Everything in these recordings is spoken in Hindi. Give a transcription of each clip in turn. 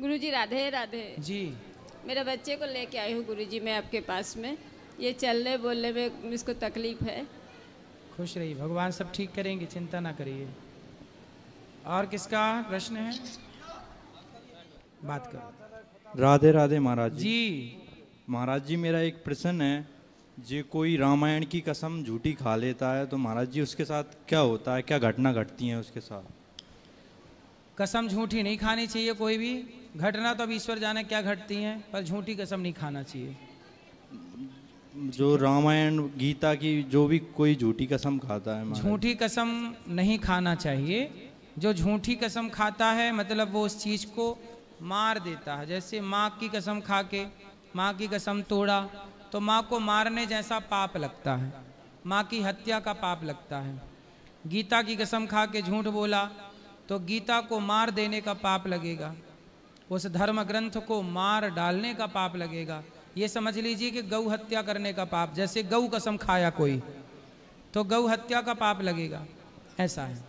गुरुजी राधे राधे जी। मेरे बच्चे को लेके आई हूँ गुरुजी मैं आपके पास में। ये चलने बोलने में इसको तकलीफ है। खुश रहिए, भगवान सब ठीक करेंगे, चिंता ना करिए। और किसका प्रश्न है? बात करो। राधे राधे महाराज जी। महाराज जी मेरा एक प्रश्न है, जो कोई रामायण की कसम झूठी खा लेता है तो महाराज जी उसके साथ क्या होता है, क्या घटना घटती है उसके साथ? कसम झूठी नहीं खानी चाहिए कोई भी। घटना तो अब ईश्वर जाने क्या घटती हैं, पर झूठी कसम नहीं खाना चाहिए। जो रामायण गीता की जो भी कोई झूठी कसम खाता है महाराज, झूठी कसम नहीं खाना चाहिए। जो झूठी कसम खाता है मतलब वो उस चीज को मार देता है। जैसे माँ की कसम खा के माँ की कसम तोड़ा तो माँ को मारने जैसा पाप लगता है, माँ की हत्या का पाप लगता है। गीता की कसम खा के झूठ बोला तो गीता को मार देने का पाप लगेगा, उस धर्म ग्रंथ को मार डालने का पाप लगेगा। ये समझ लीजिए कि गौ हत्या करने का पाप, जैसे गौ कसम खाया कोई तो गौ हत्या का पाप लगेगा, ऐसा है।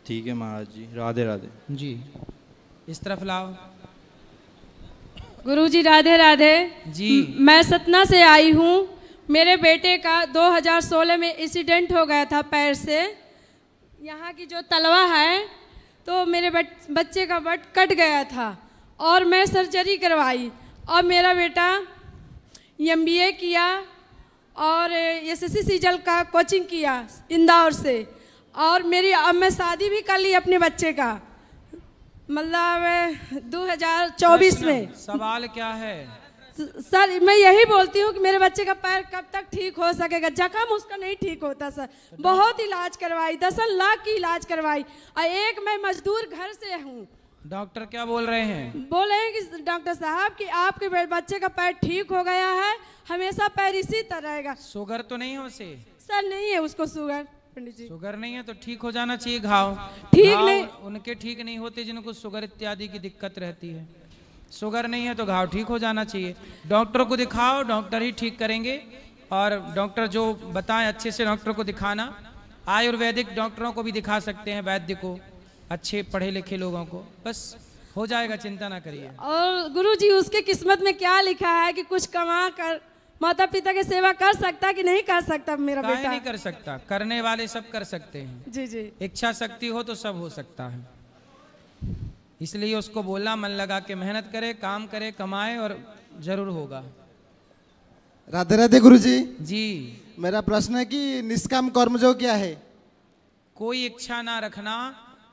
ठीक है महाराज जी, राधे राधे जी। इस तरफ लाओ। गुरुजी राधे राधे जी। मैं सतना से आई हूँ। मेरे बेटे का 2016 में एक्सीडेंट हो गया था पैर से। यहाँ की जो तलवा है तो मेरे बच्चे का बट कट गया था और मैं सर्जरी करवाई और मेरा बेटा MBA किया और SSC सीजल का कोचिंग किया इंदौर से। और अब मैं शादी भी कर ली अपने बच्चे का, मतलब 2024 में। सवाल क्या है? सर मैं यही बोलती हूँ कि मेरे बच्चे का पैर कब तक ठीक हो सकेगा। जख्म उसका नहीं ठीक होता सर, बहुत इलाज करवाई, 10 लाख की इलाज करवाई और एक मैं मजदूर घर से हूँ। डॉक्टर क्या बोल रहे हैं? बोले हैं कि डॉक्टर साहब कि आपके बच्चे का पैर ठीक हो गया है, हमेशा पैर इसी तरह रहेगा। शुगर तो नहीं है उसे? सर नहीं है उसको शुगर, पंडित जी। शुगर नहीं है तो ठीक हो जाना चाहिए। घाव नहीं, उनके ठीक नहीं होते जिनको शुगर इत्यादि की दिक्कत रहती है। शुगर नहीं है तो घाव ठीक हो जाना चाहिए। डॉक्टर को दिखाओ, डॉक्टर ही ठीक करेंगे। और डॉक्टर जो बताएं अच्छे से डॉक्टर को दिखाना। आयुर्वेदिक डॉक्टरों को भी दिखा सकते हैं, वैद्य को, अच्छे पढ़े लिखे लोगों को, बस हो जाएगा, चिंता ना करिए। और गुरुजी उसके किस्मत में क्या लिखा है कि कुछ कमा कर माता पिता की सेवा कर सकता है कि नहीं कर सकता मेरा बेटा? नहीं कर सकता, करने वाले सब कर सकते हैं। जी जी। इच्छा शक्ति हो तो सब हो सकता है। इसलिए उसको बोला मन लगा के मेहनत करे, काम करे, कमाए और जरूर होगा। राधे राधे गुरुजी। जी। मेरा प्रश्न है कि निष्काम कर्म जो क्या है? कोई इच्छा ना रखना,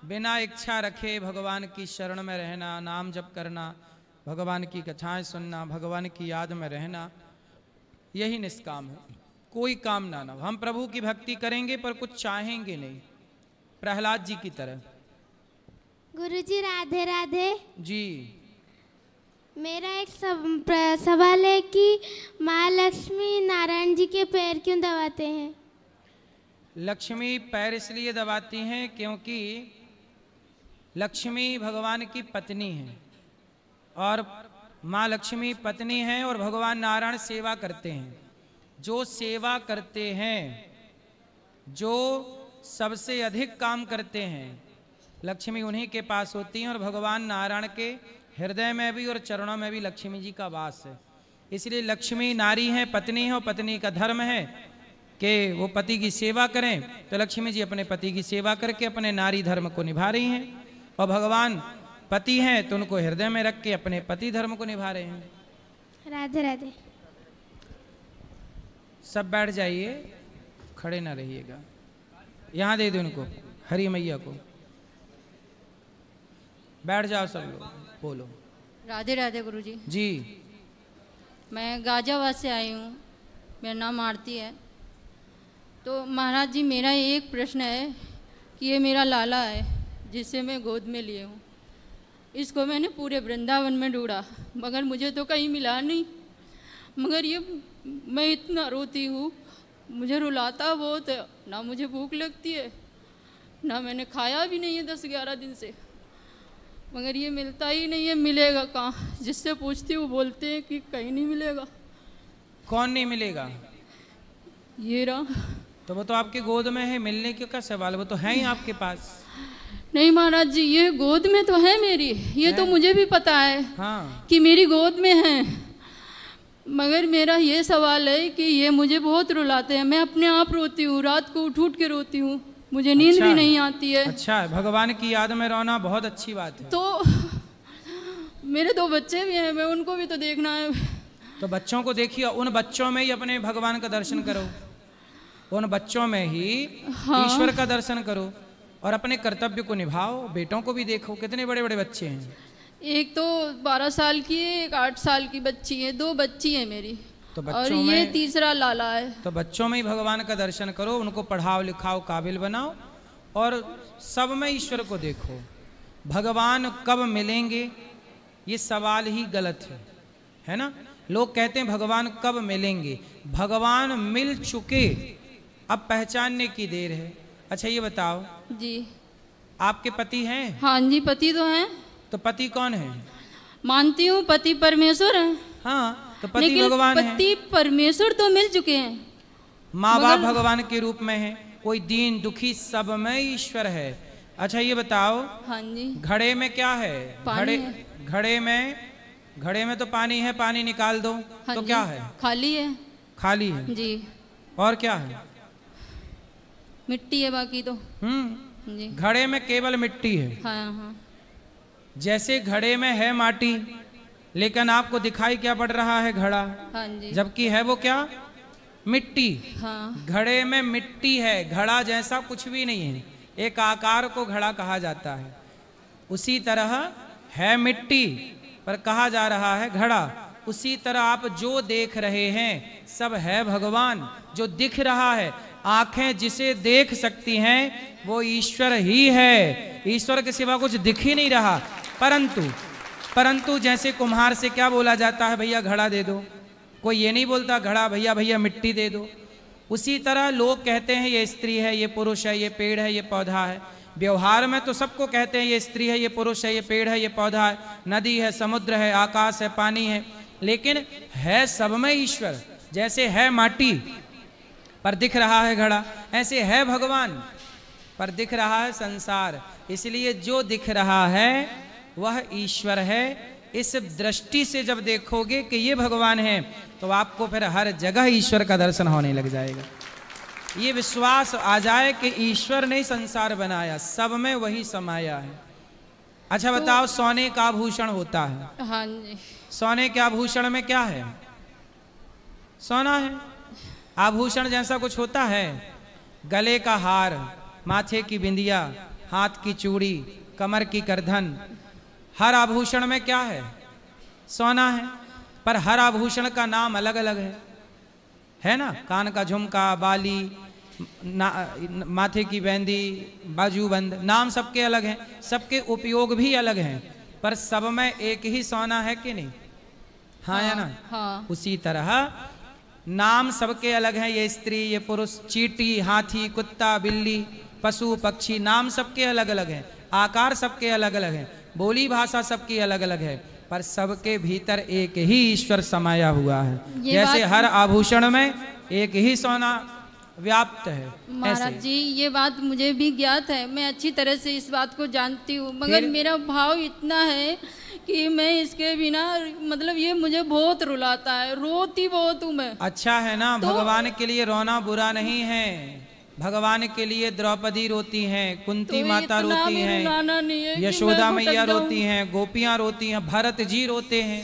बिना इच्छा रखे भगवान की शरण में रहना, नाम जप करना, भगवान की कथाएं सुनना, भगवान की याद में रहना, यही निष्काम है। कोई काम ना हो। हम प्रभु की भक्ति करेंगे पर कुछ चाहेंगे नहीं, प्रहलाद जी की तरह। गुरुजी राधे राधे जी। मेरा एक सवाल है कि माँ लक्ष्मी नारायण जी के पैर क्यों दबाते हैं? लक्ष्मी पैर इसलिए दबाती हैं क्योंकि लक्ष्मी भगवान की पत्नी है और माँ लक्ष्मी पत्नी हैं और भगवान नारायण सेवा करते हैं। जो सेवा करते हैं, जो सबसे अधिक काम करते हैं, लक्ष्मी उन्हीं के पास होती हैं और भगवान नारायण के हृदय में भी और चरणों में भी लक्ष्मी जी का वास है। इसलिए लक्ष्मी नारी है, पत्नी है और पत्नी का धर्म है कि वो पति की सेवा करें। तो लक्ष्मी जी अपने पति की सेवा करके अपने नारी धर्म को निभा रही हैं और भगवान पति हैं तो उनको हृदय में रख के अपने पति धर्म को निभा रहे हैं। राधे राधे। सब बैठ जाइए, खड़े ना रहिएगा। यहाँ दे दो उनको, हरी मैया को। बैठ जाओ सब लोग, बोलो। राधे राधे गुरुजी। जी। मैं गाजियाबाद से आई हूँ, मेरा नाम आरती है। तो महाराज जी मेरा एक प्रश्न है कि ये मेरा लाला है जिसे मैं गोद में लिए हूँ। इसको मैंने पूरे वृंदावन में ढूंढा मगर मुझे तो कहीं मिला नहीं। मगर ये मैं इतना रोती हूँ, मुझे रुलाता बहुत है, ना मुझे भूख लगती है, ना मैंने खाया भी नहीं है 10-11 दिन से। मगर ये मिलता ही नहीं है। मिलेगा कहाँ? जिससे पूछती हूँ बोलते हैं कि कहीं नहीं मिलेगा। कौन नहीं मिलेगा? ये रहा। तो वो तो आपके गोद में है, मिलने क्यों का सवाल? वो तो है ही आपके पास। नहीं महाराज जी, ये गोद में तो है मेरी, ये तो मुझे भी पता है हाँ। कि मेरी गोद में है, मगर मेरा ये सवाल है कि ये मुझे बहुत रुलाते हैं। मैं अपने आप रोती हूँ, रात को उठ उठ के रोती हूँ, मुझे नींद अच्छा भी नहीं आती है। अच्छा है, भगवान की याद में रोना बहुत अच्छी बात है। तो मेरे 2 बच्चे भी हैं, मैं उनको भी तो देखना है। तो बच्चों को देखिए, उन बच्चों में ही अपने भगवान का दर्शन करो, उन बच्चों में ही ईश्वर का दर्शन करो और अपने कर्तव्य को निभाओ। बेटों को भी देखो, कितने बड़े बड़े बच्चे हैं। एक तो 12 साल की है, एक 8 साल की बच्ची है, 2 बच्ची है मेरी, तो और बच्चों ये में तीसरा लाला है। तो बच्चों में ही भगवान का दर्शन करो, उनको पढ़ाओ लिखाओ, काबिल बनाओ और सब में ईश्वर को देखो। भगवान कब मिलेंगे ये सवाल ही गलत है ना। लोग कहते हैं भगवान कब मिलेंगे, भगवान मिल चुके, अब पहचानने की देर है। अच्छा ये बताओ जी, आपके पति हैं? हाँ जी, पति तो हैं। तो पति कौन है? मानती हूँ पति परमेश्वर हैं। हाँ, तो पति लेकिन भगवान है। पति परमेश्वर तो मिल चुके हैं, माँ बाप भगवान के रूप में है, कोई दीन दुखी सब में ईश्वर है। अच्छा ये बताओ, हाँ जी, घड़े में क्या है? पानी है। घड़े में तो पानी है, पानी निकाल दो हाँ तो जी, क्या है? खाली है खाली है। जी, और क्या है? मिट्टी है बाकी तो। जी, घड़े में केवल मिट्टी है। हाँ हाँ, जैसे घड़े में है माटी, लेकिन आपको दिखाई क्या पड़ रहा है? घड़ा, हाँ जी, जबकि है वो क्या? मिट्टी। हाँ घड़े में मिट्टी है, घड़ा जैसा कुछ भी नहीं है, एक आकार को घड़ा कहा जाता है। उसी तरह है मिट्टी पर कहा जा रहा है घड़ा। उसी तरह आप जो देख रहे हैं सब है भगवान। जो दिख रहा है, आंखें जिसे देख सकती हैं वो ईश्वर ही है, ईश्वर के सिवा कुछ दिख ही नहीं रहा। परंतु जैसे कुम्हार से क्या बोला जाता है, भैया घड़ा दे दो, कोई ये नहीं बोलता घड़ा भैया भैया मिट्टी दे दो। उसी तरह लोग कहते हैं ये स्त्री है, ये पुरुष है, ये पेड़ है, ये पौधा है। व्यवहार में तो सबको कहते हैं ये स्त्री है, ये पुरुष है, ये पेड़ है, ये पौधा है, नदी है, समुद्र है, आकाश है, पानी है, लेकिन है सब में ईश्वर। जैसे है माटी पर दिख रहा है घड़ा, ऐसे है भगवान पर दिख रहा है संसार। इसलिए जो दिख रहा है वह ईश्वर है। इस दृष्टि से जब देखोगे कि ये भगवान है तो आपको फिर हर जगह ईश्वर का दर्शन होने लग जाएगा। ये विश्वास आ जाए कि ईश्वर ने संसार बनाया, सब में वही समाया है। अच्छा बताओ, सोने का आभूषण होता है, हाँ जी, सोने के आभूषण में क्या है? सोना है। आभूषण जैसा कुछ होता है? गले का हार, माथे की बिंदिया, हाथ की चूड़ी, कमर की करधन, हर आभूषण में क्या है? सोना है। पर हर आभूषण का नाम अलग अलग है ना। कान का झुमका, बाली, माथे की बेंदी, बाजूबंद, नाम सबके अलग हैं, सबके उपयोग भी अलग हैं, पर सब में एक ही सोना है कि नहीं? हाँ या ना? हाँ, उसी तरह नाम सबके अलग हैं, ये स्त्री, ये पुरुष, चींटी, हाथी, कुत्ता, बिल्ली, पशु, पक्षी, नाम सबके अलग अलग हैं, आकार सबके अलग अलग हैं, बोली भाषा सबकी अलग अलग है, पर सबके भीतर एक ही ईश्वर समाया हुआ है। जैसे हर आभूषण में एक ही सोना व्याप्त है। महाराज जी ये बात मुझे भी ज्ञात है, मैं अच्छी तरह से इस बात को जानती हूँ, मगर मेरा भाव इतना है कि मैं इसके बिना, मतलब ये मुझे बहुत रुलाता है, रोती बहुत हूँ मैं। अच्छा है ना, तो भगवान के लिए रोना बुरा नहीं है। भगवान के लिए द्रौपदी रोती हैं, कुंती तो माता रोती हैं, यशोदा मैया रोती हैं, गोपियां रोती हैं, भरत जी रोते हैं।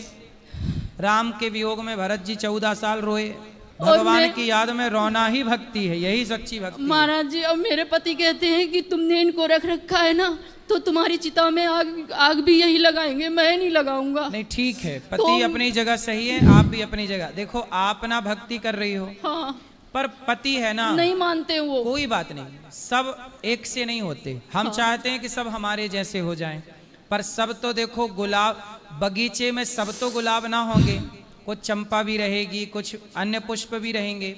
राम के वियोग में भरत जी 14 साल रोए। भगवान की याद में रोना ही भक्ति है, यही सच्ची भक्ति। महाराज जी अब मेरे पति कहते हैं कि तुमने इनको रख रखा है ना, तो तुम्हारी चिता में आग भी यही लगाएंगे, मैं नहीं लगाऊंगा। नहीं ठीक है, पति अपनी जगह सही है, आप भी अपनी जगह। देखो आप ना भक्ति कर रही हो, हाँ, पर पति है ना, नहीं मानते वो। कोई बात नहीं, सब एक से नहीं होते। हम चाहते हैं कि सब हमारे जैसे हो जाएं, पर सब तो देखो गुलाब, बगीचे में सब तो गुलाब ना होंगे, कुछ चंपा भी रहेगी, कुछ अन्य पुष्प भी रहेंगे।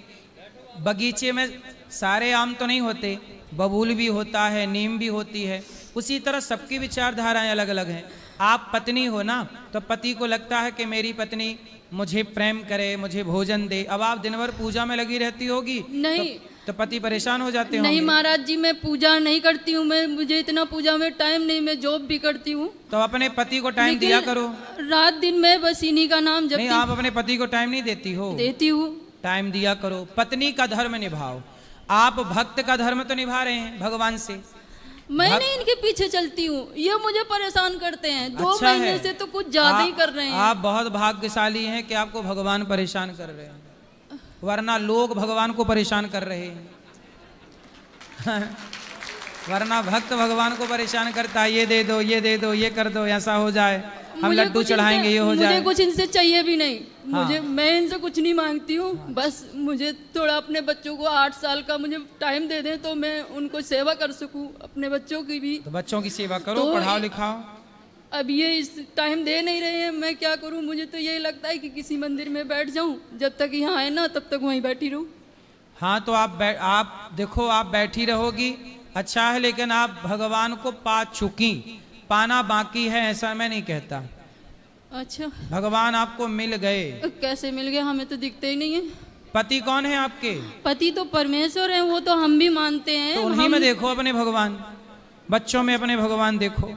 बगीचे में सारे आम तो नहीं होते, बबूल भी होता है, नीम भी होती है। उसी तरह सबकी विचारधाराएं अलग अलग हैं। आप पत्नी हो ना, तो पति को लगता है कि मेरी पत्नी मुझे प्रेम करे, मुझे भोजन दे। अब आप दिन भर पूजा में लगी रहती होगी, नहीं तो पति परेशान हो जाते नहीं होंगे। महाराज जी, मैं पूजा नहीं करती हूँ, मुझे इतना पूजा में टाइम नहीं, मैं जॉब भी करती हूँ। तो अपने पति को टाइम लेकिन दिया करो। रात दिन में बस इन्हीं का नाम नहीं, जपती आप अपने पति को टाइम नहीं देती हो? देती हूँ। टाइम दिया करो, पत्नी का धर्म निभाओ। आप भक्त का धर्म तो निभा रहे हैं भगवान से। मैं नहीं इनके पीछे चलती हूँ, ये मुझे परेशान करते हैं। 2 अच्छा महीने है। से तो कुछ ज्यादा ही कर रहे हैं। आप बहुत भाग्यशाली हैं कि आपको भगवान परेशान कर रहे हैं, वरना लोग भगवान को परेशान कर रहे हैं। वरना भक्त भगवान को परेशान करता है, ये दे दो, ये दे दो, ये कर दो, ऐसा हो जाए, हम मुझे लड्डू कुछ चढ़ाएंगे, ये हो मुझे जाए। कुछ इनसे चाहिए भी नहीं। हाँ। मैं इनसे कुछ नहीं मांगती हूँ। बस मुझे थोड़ा अपने बच्चों को 8 साल का मुझे टाइम दे दें तो मैं उनको सेवा कर सकूँ, अपने बच्चों की भी। तो बच्चों की सेवा करो, तो पढ़ाओ लिखाओ। अब ये इस टाइम दे नहीं रहे हैं, मैं क्या करूँ? मुझे तो यही लगता है कि किसी मंदिर में बैठ जाऊँ, जब तक यहाँ आए ना तब तक वहीं बैठी रहूँ। हाँ, तो आप देखो, आप बैठी रहोगी अच्छा है, लेकिन आप भगवान को पा चुकी, पाना बाकी है ऐसा मैं नहीं कहता। अच्छा, भगवान आपको मिल गए। कैसे मिल गए? हमें तो दिखते ही नहीं है। पति कौन है आपके? पति तो परमेश्वर है, वो तो हम भी मानते हैं। तो उन्हीं में देखो अपने भगवान, बच्चों में अपने भगवान देखो,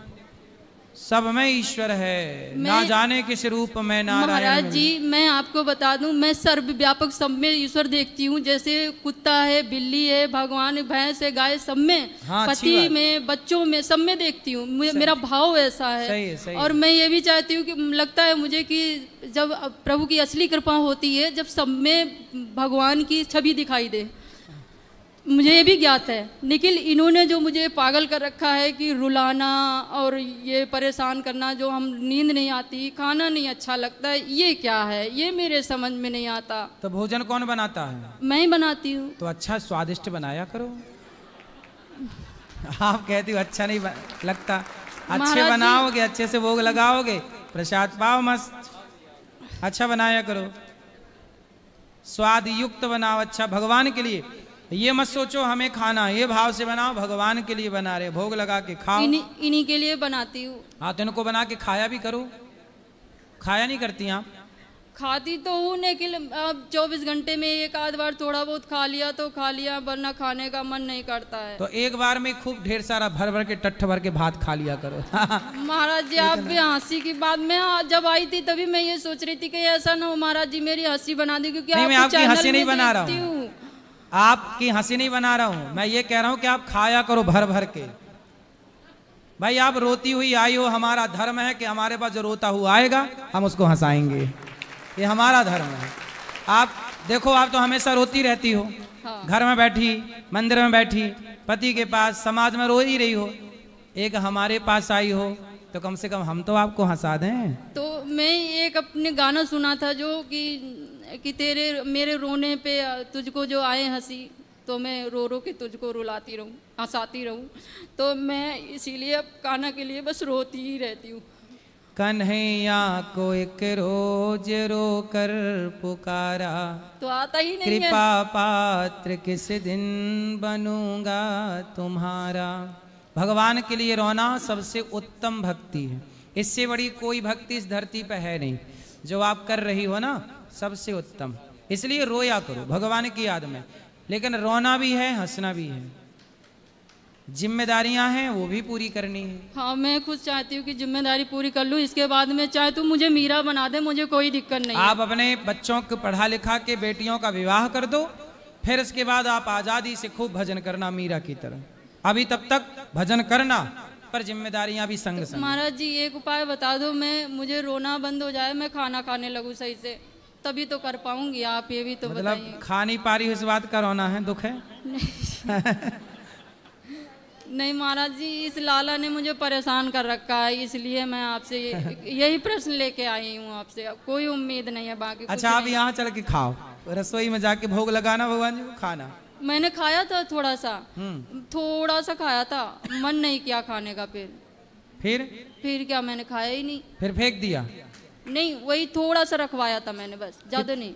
सब में ईश्वर है, ना जाने किस रूप में नारायण। महाराज जी, मैं आपको बता दूं, मैं सर्वव्यापक सब में ईश्वर देखती हूँ। जैसे कुत्ता है, बिल्ली है, भगवान, भैंस है, गाय, सब में। हाँ, पति में, बच्चों में, सब में देखती हूँ। मेरा भाव ऐसा है। सही है, सही और मैं ये भी चाहती हूँ कि लगता है मुझे कि जब प्रभु की असली कृपा होती है, जब सब में भगवान की छवि दिखाई दे। मुझे ये भी ज्ञात है, लेकिन इन्होंने जो मुझे पागल कर रखा है कि रुलाना और ये परेशान करना, जो हम नींद नहीं आती, खाना नहीं अच्छा लगता है, ये क्या है? ये मेरे समझ में नहीं आता। तो भोजन कौन बनाता है? मैं ही बनाती हूँ। तो अच्छा स्वादिष्ट बनाया करो। आप कहती हो अच्छा नहीं लगता, अच्छे बनाओगे, अच्छे से भोग लगाओगे, प्रसाद पाओ, मस्त अच्छा बनाया करो, स्वाद युक्त बनाओ, अच्छा भगवान के लिए। ये मत सोचो हमें खाना, ये भाव से बनाओ, भगवान के लिए बना रहे, भोग लगा के खाओ। इन्हीं के लिए बनाती हूँ। हाँ, तो इनको बना के खाया भी करो। खाया नहीं करती आप? खाती तो हूँ, लेकिन अब 24 घंटे में एक आध बार थोड़ा बहुत खा लिया तो खा लिया, वरना खाने का मन नहीं करता है। तो एक बार में खूब ढेर सारा भर भर के टट्ठ भर के भात खा लिया करो। महाराज जी, आप भी हंसी की बात में जब आई थी तभी मैं ये सोच रही थी कि ऐसा ना हो महाराज जी मेरी हंसी बना दी, क्योंकि नहीं, मैं आपकी हंसी नहीं बना रहा हूँ। हूँ, आपकी हंसी नहीं बना रहा हूं, मैं ये कह रहा हूं कि आप खाया करो भर भर के। भाई आप रोती हुई आई हो, हमारा धर्म है कि हमारे पास जो रोता हुआ आएगा हम उसको हंसाएंगे, ये हमारा धर्म है। आप देखो, आप तो हमेशा रोती रहती हो। हाँ। घर में बैठी, मंदिर में बैठी, पति के पास, समाज में रो ही रही हो, एक हमारे पास आई हो तो कम से कम हम तो आपको हंसा दें। तो मैं एक अपने गाना सुना था जो कि तेरे मेरे रोने पे तुझको जो आए हंसी, तो मैं रो रो के तुझको रुलाती रहूं, हंसाती रहूं। तो मैं इसीलिए अब कान्हा के लिए बस रोती ही रहती हूँ। कन्हैया को एक रोज रो कर पुकारा, तो आता ही नहीं है। कृपा पात्र किस दिन बनूंगा तुम्हारा। भगवान के लिए रोना सबसे उत्तम भक्ति है, इससे बड़ी कोई भक्ति इस धरती पर है नहीं। जो आप कर रही हो ना, सबसे उत्तम, इसलिए रोया करो भगवान की याद में। लेकिन रोना भी है, हंसना भी है, जिम्मेदारियां हैं वो भी पूरी करनी है। हाँ, मैं खुद चाहती हूँ कि जिम्मेदारी पूरी कर लूँ, इसके बाद में चाहे तू मुझे मीरा बना दे, मुझे कोई दिक्कत नहीं। आप अपने बच्चों को पढ़ा लिखा के बेटियों का विवाह कर दो, फिर इसके बाद आप आज़ादी से खूब भजन करना मीरा की तरह। अभी तब तक भजन करना, पर जिम्मेदारियां भी संग संग। महाराज जी, एक उपाय बता दो, मुझे रोना बंद हो जाए, मैं खाना खाने लगूँ सही से, तभी तो कर पाऊंगी। आप ये भी तो मतलब बताइए। खा नहीं पा रही, इस बात का रोना है, दुख है? नहीं महाराज जी, इस लाला ने मुझे परेशान कर रखा है, इसलिए मैं आपसे यही प्रश्न लेके आई हूँ आपसे। अब कोई उम्मीद नहीं है बाकी। अच्छा, आप यहाँ चल के खाओ, रसोई में जाके भोग लगाना भगवान जी को, खाना। मैंने खाया था थोड़ा सा खाया था, मन नहीं किया खाने का। फिर क्या, मैंने खाया ही नहीं। फिर फेंक दिया? नहीं, वही थोड़ा सा रखवाया था मैंने, बस, ज्यादा नहीं।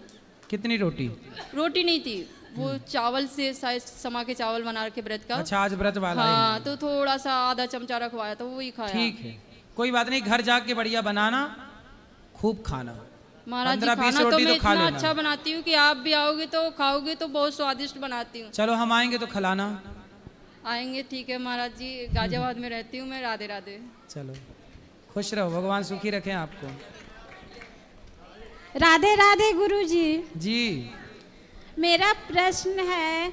कितनी रोटी? रोटी नहीं थी, वो चावल से शायद समा के चावल बना रखे व्रत का। अच्छा, आज व्रत वाला है। हाँ, तो थोड़ा सा आधा चमचा रखवाया था, वही खाया। ठीक है, कोई बात नहीं, घर जाके बढ़िया बनाना, खूब खाना। महाराज जी 15-20 खाना तो रोटी मैं तो खा इतना लेना। अच्छा बनाती हूँ कि आप भी आओगे तो खाओगे तो बहुत स्वादिष्ट बनाती हूँ। चलो हम आएंगे तो खिलाना। आएंगे, ठीक है महाराज जी। गाजियाबाद में रहती हूँ मैं। राधे राधे। चलो खुश रहो, भगवान सुखी रखें आपको। राधे राधे गुरुजी। जी मेरा प्रश्न है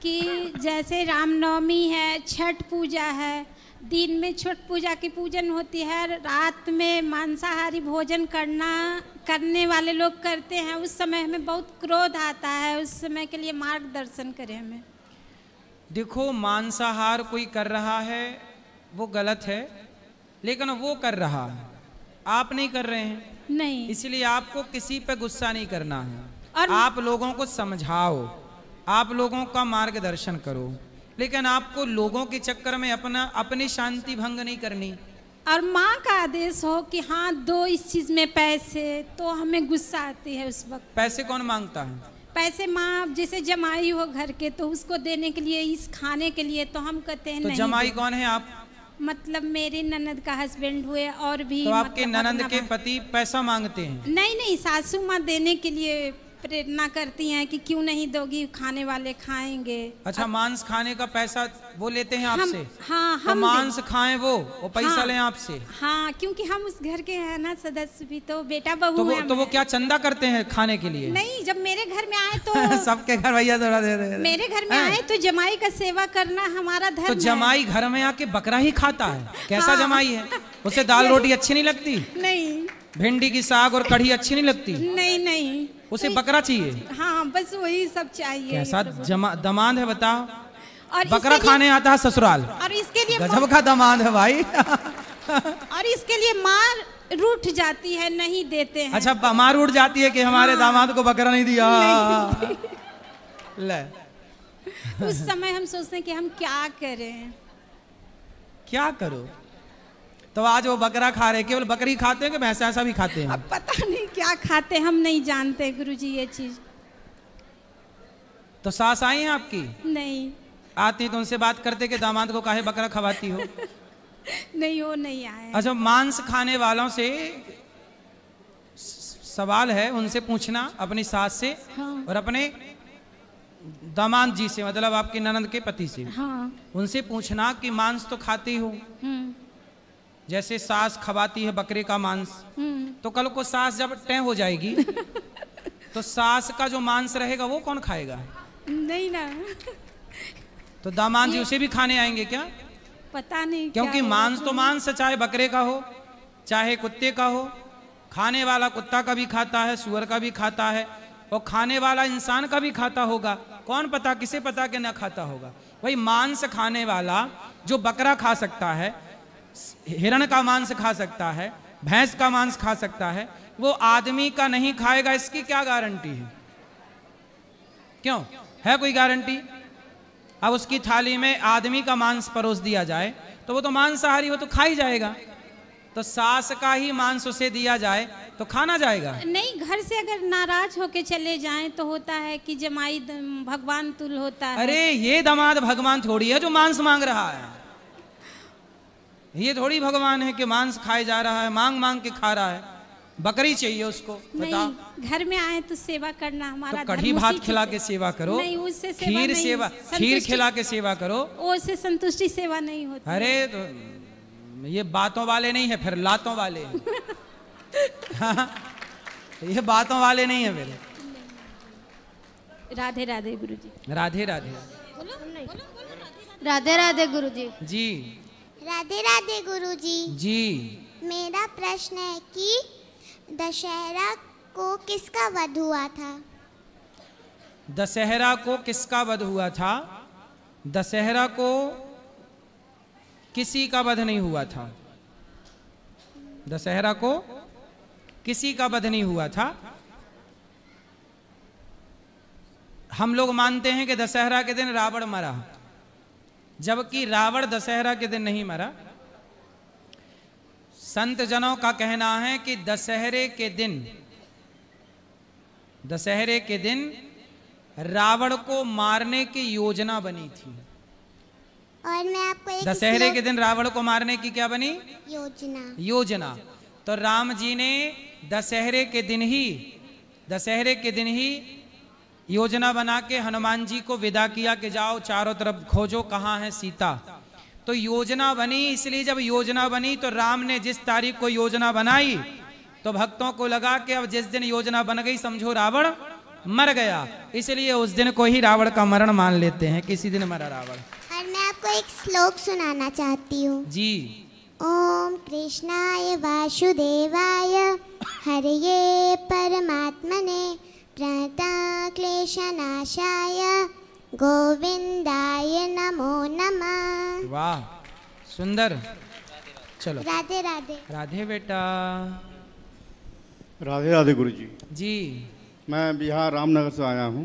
कि जैसे रामनवमी है, छठ पूजा है, दिन में छठ पूजा की पूजन होती है, रात में मांसाहारी भोजन करने वाले लोग करते हैं, उस समय हमें बहुत क्रोध आता है, उस समय के लिए मार्गदर्शन करें हमें। देखो, मांसाहार कोई कर रहा है वो गलत है, लेकिन वो कर रहा है, आप नहीं कर रहे हैं, नहीं, इसलिए आपको किसी पे गुस्सा नहीं करना है। और आप लोगों को समझाओ, आप लोगों का मार्गदर्शन करो, लेकिन आपको लोगों के चक्कर में अपनी शांति भंग नहीं करनी। और माँ का आदेश हो कि हाँ दो इस चीज में पैसे, तो हमें गुस्सा आती है उस वक्त। पैसे कौन मांगता है? पैसे माँ जैसे जमाई हो घर के, तो उसको देने के लिए, इस खाने के लिए, तो हम कहते हैं तो नहीं। जमाई कौन है आप? मतलब मेरे ननद का हस्बैंड हुए और भी। तो आपके मतलब ननद अपना के पति पैसा मांगते हैं? नहीं, सासू माँ देने के लिए प्रेरणा करती हैं कि क्यों नहीं दोगी, खाने वाले खाएंगे। अच्छा, मांस खाने का पैसा वो लेते हैं आपसे? हाँ, तो मांस खाएं वो पैसा हाँ, लें आपसे? हाँ, क्योंकि हम उस घर के हैं ना सदस्य भी, तो बेटा बहू है। तो वो क्या चंदा करते हैं खाने के लिए? नहीं, जब मेरे घर में आए तो सबके घर भैया थोड़ा दे रहे। मेरे घर में आए तो जमाई का सेवा करना हमारा धर्म तो जमाई घर में आके बकरा ही खाता है? कैसा जमाई है? उसे दाल रोटी अच्छी नहीं लगती? नहीं, भिंडी की साग और कढ़ी अच्छी नहीं लगती? नहीं, उसे बकरा चाहिए? हाँ, बस वही सब चाहिए। कैसा दमाद है बताओ? और बकरा खाने आता है ससुराल, और इसके लिए गजब का दमाद है भाई। और इसके लिए मार रूठ जाती है, नहीं देते हैं। अच्छा, मार उठ जाती है कि हमारे दामाद को बकरा नहीं दिया। ले, उस समय हम सोचते हैं कि हम क्या करें। क्या करो? तो आज वो बकरा खा रहे, केवल बकरी खाते हैं कि भैंसा ऐसा भी खाते हैं? अब पता नहीं क्या खाते, हम नहीं जानते गुरुजी ये चीज। तो सास आई हैं आपकी? नहीं, आती तो उनसे बात करते कि दामाद को काहे बकरा खवाती हो? नहीं, वो नहीं आए। अच्छा, मांस खाने वालों से सवाल है, उनसे पूछना, अपनी सास से। हाँ। और अपने दामाद जी से, मतलब आपके ननद के पति से। हाँ। उनसे पूछना कि मांस तो खाती हो, जैसे सास खवाती है बकरे का मांस, तो कल को सास जब तय हो जाएगी तो सास का जो मांस रहेगा वो कौन खाएगा? नहीं ना, तो दामाद जी उसे भी खाने आएंगे क्या? पता नहीं, क्योंकि मांस तो मांस, चाहे बकरे का हो चाहे कुत्ते का हो, खाने वाला कुत्ता का भी खाता है, सुअर का भी खाता है, और खाने वाला इंसान का भी खाता होगा। कौन पता, किसे पता कि ना खाता होगा? वही मांस खाने वाला जो बकरा खा सकता है, हिरण का मांस खा सकता है, भैंस का मांस खा सकता है, वो आदमी का नहीं खाएगा, इसकी क्या गारंटी है? क्यों है कोई गारंटी? अब उसकी थाली में आदमी का मांस परोस दिया जाए तो वो तो मांसाहारी, वो तो खा ही जाएगा। तो सास का ही मांस उसे दिया जाए तो खाना जाएगा? नहीं, घर से अगर नाराज होके चले जाएं तो होता है कि जमाई भगवान तुल होता है। अरे ये दामाद भगवान थोड़ी है जो मांस मांग रहा है, ये थोड़ी भगवान है कि मांस खाए जा रहा है, मांग मांग के खा रहा है। बकरी चाहिए उसको, बताओ। नहीं, घर में आए तो सेवा करना हमारा तो कढ़ी भात खिला के सेवा करो। नहीं, उससे सेवा खीर खिला के सेवा करो। उससे संतुष्टि सेवा नहीं होती। अरे तो ये बातों वाले नहीं है, फिर लातों वाले हैं। ये बातों वाले नहीं है फिर। राधे राधे गुरुजी। राधे राधे। राधे राधे गुरुजी। जी। राधे राधे गुरुजी। जी। मेरा प्रश्न है कि दशहरा को किसका वध हुआ था? दशहरा को किसका वध हुआ था? दशहरा को किसी का वध नहीं हुआ था। दशहरा को किसी का वध नहीं हुआ था। हम लोग मानते हैं कि दशहरा के दिन रावण मरा, जबकि रावण दशहरा के दिन नहीं मरा। संत जनों का कहना है कि दशहरे के दिन रावण को मारने की योजना बनी थी। और मैं आपको एक दशहरे के दिन रावण को मारने की क्या बनी? योजना। तो राम जी ने दशहरे के दिन ही दशहरे के दिन ही योजना बना के हनुमान जी को विदा किया कि जाओ चारों तरफ खोजो कहाँ है सीता। तो योजना बनी, इसलिए जब योजना बनी तो राम ने जिस तारीख को योजना बनाई तो भक्तों को लगा कि अब जिस दिन योजना बन गई समझो रावण मर गया, इसलिए उस दिन को ही रावण का मरण मान लेते हैं, किसी दिन मरा रावण। और मैं आपको एक श्लोक सुनाना चाहती हूँ जी। ओम कृष्णाय वासुदेवाय हरये परमात्मने प्रणतक्लेशनाशाय गोविंदाय नमो नमः। वाह सुंदर। चलो राधे राधे। राधे बेटा। राधे राधे गुरु जी। जी। मैं बिहार रामनगर से आया हूँ।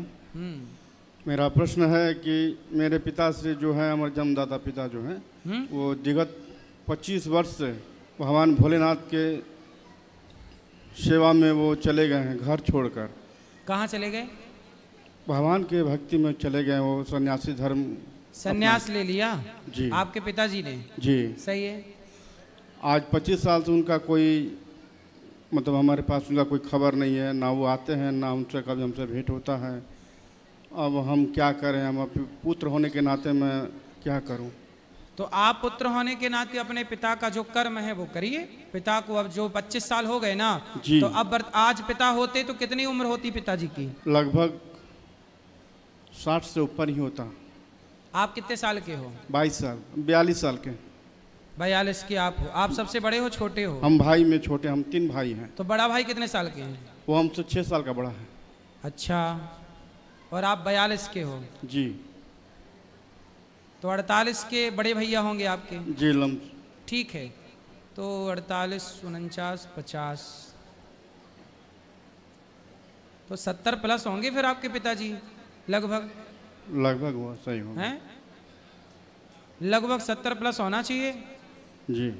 मेरा प्रश्न है कि मेरे पिताश्री जो है, हमारे जन्मदाता पिता जो हैं, वो विगत 25 वर्ष से भगवान भोलेनाथ के सेवा में वो चले गए हैं, घर छोड़कर। कहाँ चले गए? भगवान के भक्ति में चले गए, वो सन्यासी धर्म सन्यास ले लिया जी आपके पिताजी ने? जी सही है। आज 25 साल से उनका कोई मतलब हमारे पास उनका कोई खबर नहीं है, ना वो आते हैं ना उनसे कभी हमसे भेंट होता है। अब हम क्या करें, हम पुत्र होने के नाते मैं क्या करूं? तो आप पुत्र होने के नाते अपने पिता का जो कर्म है वो करिए। पिता को अब जो 25 साल हो गए ना, तो अब आज पिता होते तो कितनी उम्र होती पिताजी की? लगभग 60 से ऊपर ही होता। आप कितने साल के हो? 22 साल 42 साल के। 42 के आप हो। आप सबसे बड़े हो छोटे हो? हम भाई में छोटे, हम 3 भाई हैं। तो बड़ा भाई कितने साल के हैं? वो हमसे 6 साल का बड़ा है। अच्छा, और आप 42 के हो? जी। तो 48 के बड़े भैया होंगे आपके? जी लम। ठीक है, तो 48, 49, 50 तो 70 प्लस होंगे फिर आपके पिताजी लगभग। लगभग वो सही होगा हैं? लगभग 70 प्लस होना चाहिए जी।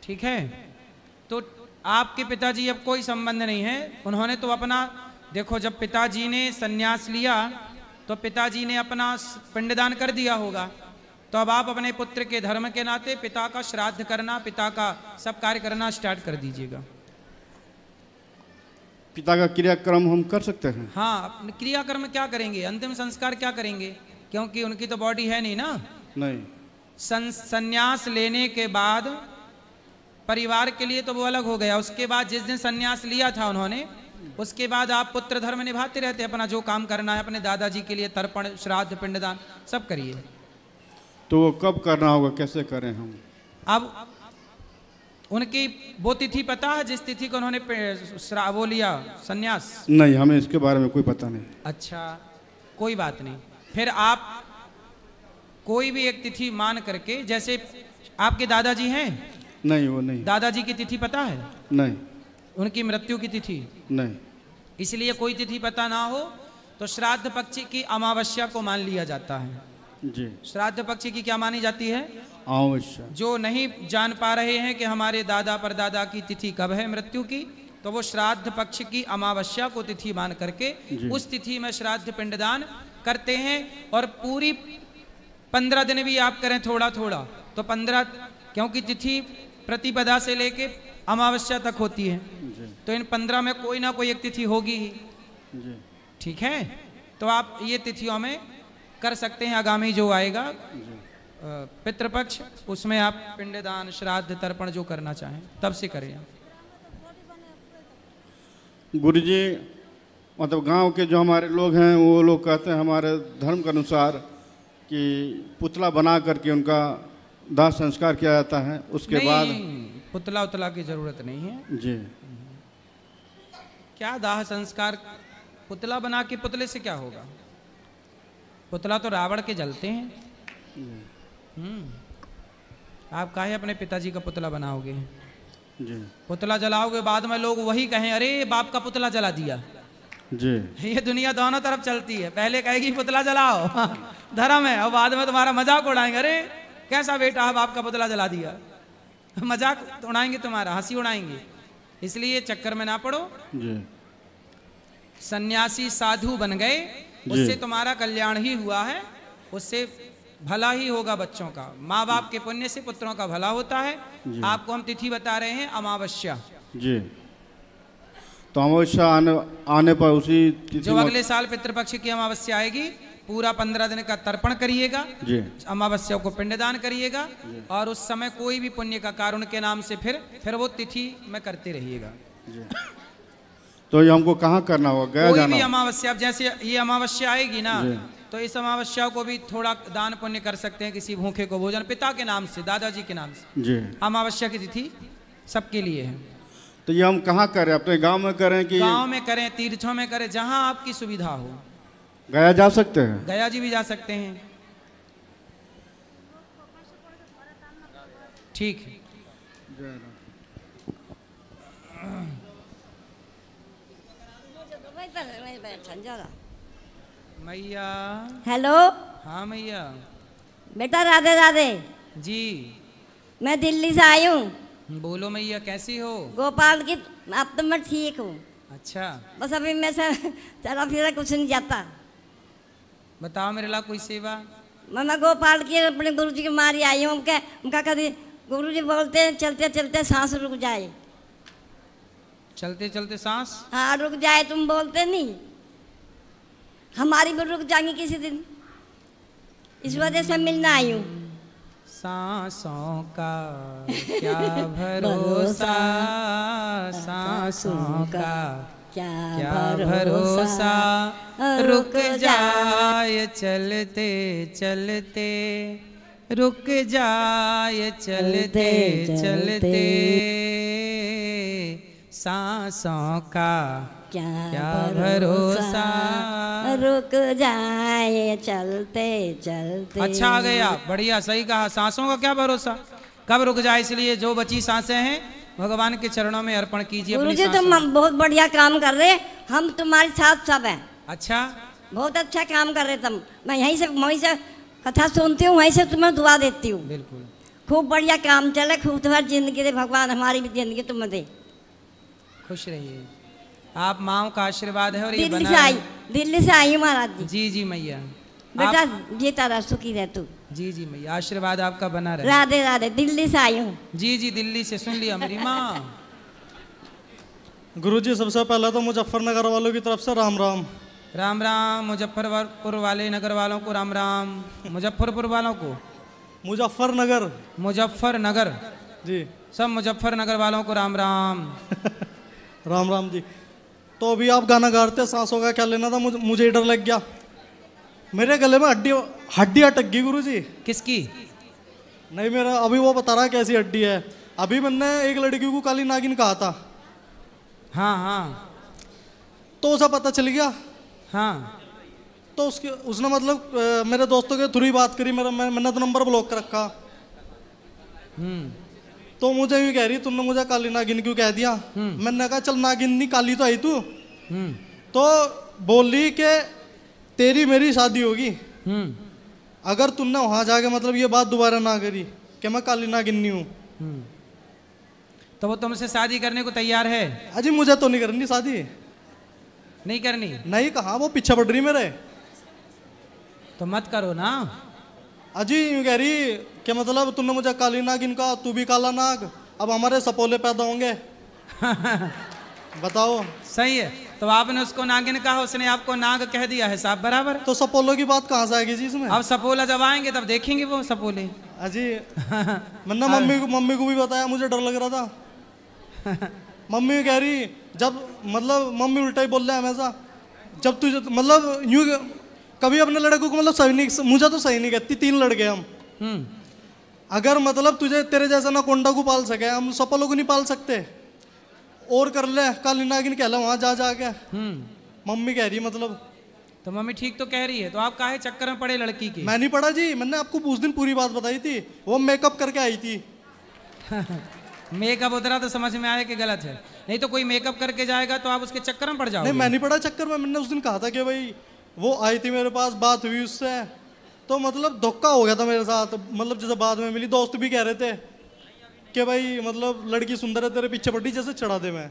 ठीक है, तो आपके पिताजी अब कोई संबंध नहीं है। उन्होंने तो अपना देखो, जब पिताजी ने संन्यास लिया तो पिताजी ने अपना पिंडदान कर दिया होगा, तो अब आप अपने पुत्र के धर्म के नाते पिता का श्राद्ध करना, पिता का सब कार्य करना स्टार्ट कर दीजिएगा। पिता का क्रियाक्रम हम कर सकते हैं? हाँ, क्रियाक्रम क्या करेंगे, अंतिम संस्कार क्या करेंगे, क्योंकि उनकी तो बॉडी है नहीं ना। नहीं। संन्यास लेने के बाद परिवार के लिए तो वो अलग हो गया। उसके बाद जिस दिन संन्यास लिया था उन्होंने, उसके बाद आप पुत्र धर्म निभाते रहते, अपना जो काम करना है अपने दादाजी के लिए तर्पण, श्राद्ध, पिंडदान सब करिए। तो वो कब करना होगा, कैसे करें हम? अब उनकी वो तिथि पता है जिस तिथि को उन्होंने वो लिया संन्यास? नहीं, हमें इसके बारे में कोई पता नहीं। अच्छा, कोई बात नहीं। फिर आप कोई भी एक तिथि मान करके, जैसे आपके दादाजी हैं? नहीं, वो नहीं। दादाजी की तिथि पता है? नहीं। उनकी मृत्यु की तिथि? नहीं। इसलिए कोई तिथि पता ना हो तो श्राद्ध पक्ष की अमावस्या को मान लिया जाता है जी। श्राद्ध पक्ष की क्या मानी जाती है? अमावस्या। जो नहीं जान पा रहे हैं कि हमारे दादा परदादा की तिथि कब है मृत्यु की, तो वो श्राद्ध पक्ष की अमावस्या को तिथि मान करके उस तिथि में श्राद्ध पिंडदान करते हैं। और पूरी 15 दिन भी आप करें थोड़ा थोड़ा तो 15, क्योंकि तिथि प्रतिपदा से लेके अमावस्या तक होती है, तो इन 15 में कोई ना कोई एक तिथि होगी ही। ठीक है, तो आप ये तिथियों में कर सकते हैं। आगामी जो आएगा पितृपक्ष, उसमें आप पिंडदान, श्राद्ध, तर्पण जो करना चाहें तब से करें। गुरुजी, मतलब गांव के जो हमारे लोग हैं वो लोग कहते हैं हमारे धर्म के अनुसार कि पुतला बना करके उनका दाह संस्कार किया जाता है। उसके बाद पुतला उतला की जरूरत नहीं है जी। क्या दाह संस्कार, पुतला बना के पुतले से क्या होगा? पुतला तो रावण के जलते हैं। आप काहे अपने पिताजी का पुतला बनाओगे? जी। पुतला जलाओगे, बाद में लोग वही कहें अरे बाप का पुतला जला दिया। जी। ये दुनिया दोनों तरफ चलती है, पहले कहेगी पुतला जलाओ धर्म है, और बाद में तुम्हारा मजाक उड़ाएंगे, अरे कैसा बेटा है बाप का पुतला जला दिया। मजाक उड़ाएंगे तुम्हारा, हंसी उड़ाएंगे। इसलिए चक्कर में ना पड़ो। जी। सन्यासी साधु बन गए, उससे तुम्हारा कल्याण ही हुआ है, उससे भला ही होगा बच्चों का। माँ बाप के पुण्य से पुत्रों का भला होता है। आपको हम तिथि बता रहे हैं अमावस्या। जी। तो अमावस्या आने पर उसी तिथि जो अगले साल पितृपक्ष की अमावस्या आएगी, पूरा 15 दिन का तर्पण करिएगा जी। अमावस्या को पिंडदान करिएगा और उस समय कोई भी पुण्य का कारण के नाम से फिर वो तिथि में करते रहिएगा। तो ये हमको कहाँ करना होगा? गया कोई जाना भी होगा? अमावस्या, अब जैसे ये अमावस्या आएगी ना, तो इस अमावस्या को भी थोड़ा दान पुण्य कर सकते हैं, किसी भूखे को भोजन, पिता के नाम से, दादाजी के नाम से। जी। अमावस्या की तिथि सबके लिए है। तो ये हम कहाँ करें? अपने गांव में करें कि गांव में करें, तीर्थों में करें, जहां आपकी सुविधा हो। गया जा सकते हैं? गया जी भी जा सकते हैं। ठीक है। मैया। हेलो। हाँ मैया। बेटा राधे राधे। जी। मैं दिल्ली से आई हूँ। बोलो मैया, कैसी हो? गोपाल की। अब तो मैं ठीक हूँ। अच्छा। बस अभी मैं से चला फिरा कुछ नहीं जाता। बताओ मेरे ला कोई सेवा। मैं गोपाल की अपने गुरुजी की मारी आई हूँ। उनका कभी गुरुजी बोलते हैं चलते चलते सांस रुक जाए। चलते चलते सांस? हाँ रुक जाए, तुम बोलते नहीं। हमारी भी रुक जाएंगी किसी दिन, इस वजह से मिलना आई हूँ। सांसों का क्या भरोसा, सांसों का क्या भरोसा, रुक जाए चलते चलते, रुक जाए चलते चलते, सांसों का क्या भरोसा, रुक जाए चलते चलते। अच्छा आ गया, बढ़िया, सही कहा। सांसों का क्या भरोसा, कब रुक जाए, इसलिए जो बची सांसें हैं भगवान के चरणों में अर्पण कीजिए। गुरुजी तुम बहुत बढ़िया काम कर रहे, हम तुम्हारे साथ सब हैं। अच्छा, बहुत अच्छा काम कर रहे तुम। मैं यहीं से कथा सुनती हूँ, वहीं से तुम्हें दुआ देती हूँ। बिल्कुल, खूब बढ़िया काम चले, खूब तुम्हारी जिंदगी दे भगवान, हमारी भी जिंदगी तुम्हें दे। खुश रहिए, आप माओ का आशीर्वाद है। और ये दिल्ली से आई महाराज जी। जी जी मैया। बेटा जीता रह, सुखी रह तू। जी जी मैया, आशीर्वाद आपका बना रहे। राधे राधे। दिल्ली से आई हूँ। जी जी, दिल्ली से, सुन लिया मेरी माँ। गुरुजी सबसे पहले तो मुजफ्फरनगर वालों की तरफ से राम राम। राम राम। मुजफ्फरपुर वाले नगर वालों को राम राम। मुजफ्फरपुर वालों को मुजफ्फरनगर। मुजफ्फरनगर जी, सब मुजफ्फरनगर वालों को राम राम। राम राम जी। तो अभी आप गाना गा रहे थे, सांसों का क्या लेना था, मुझे डर लग गया। मेरे गले में हड्डी अटक गई गुरुजी। किसकी? नहीं मेरा, अभी वो बता रहा कैसी हड्डी है। अभी मैंने एक लड़की को काली नागिन कहा था। हाँ हाँ। तो उसे पता चल गया। हाँ। तो उसने मतलब मेरे दोस्तों के थ्रू ही बात करी, मैंने तो नंबर ब्लॉक कर रखा। तो मुझे यूँ कह रही, तुमने मुझे काली नागिन क्यों कह दिया? मैंने कहा चल नागिन नहीं, काली तो आई तू। तो बोली कि तेरी मेरी शादी होगी अगर तुमने वहां जाके मतलब ये बात दोबारा ना करी कि मैं काली नागिन नहीं हूँ। तो वो तुमसे शादी करने को तैयार है? अजी मुझे तो नहीं करनी शादी। नहीं करनी? नहीं, कहा, वो पीछे पड़ रही मेरे। तो मत करो ना। अजी यूँ कह रही कि मतलब तुमने मुझे काली नागिन कहा, तू भी काला नाग, अब हमारे सपोले पैदा होंगे। बताओ। सही है। तो आपने उसको नागिन कहा, उसने आपको नाग कह दिया है, साहब बराबर। तो सपोलों की बात कहाँ से आएगी जी इसमें? अब सपोला जब आएंगे तब देखेंगे वो सपोले। अजी मैंने मम्मी को भी बताया, मुझे डर लग रहा था। मम्मी कह रही, जब मतलब मम्मी उल्टा ही बोल रहा है हमेशा, जब तुझे मतलब यूँ कभी अपने लड़कों को मतलब सही नहीं, मुझे तो सही नहीं कहती, 3 लड़के हम। अगर मतलब तुझे तेरे जैसा ना कोंडा को पाल सके, हम सपोलों को नहीं पाल सकते। और कर ले काली नागिन कह ले वहां जा जाके। मम्मी कह रही मतलब। तो मम्मी ठीक तो कह रही है, तो आप काहे चक्कर में पड़े लड़की के? मैं नहीं पड़ा जी, मैंने आपको उस दिन पूरी बात बताई थी, वो मेकअप करके आई थी। मेकअप उतरा तो समझ में आया कि गलत है, नहीं तो कोई मेकअप करके जाएगा तो आप उसके चक्कर में पड़ जाओगे। नहीं मैं नहीं पड़ा चक्कर में, मैंने उस दिन कहा था कि भाई वो आई थी मेरे पास, बात हुई उससे, तो मतलब धोखा हो गया था मेरे साथ। मतलब जैसे बाद में मिली, दोस्त भी कह रहे थे कि भाई मतलब लड़की सुंदर है, तेरे पीछे पड़ी जैसे चढ़ा दे मैं।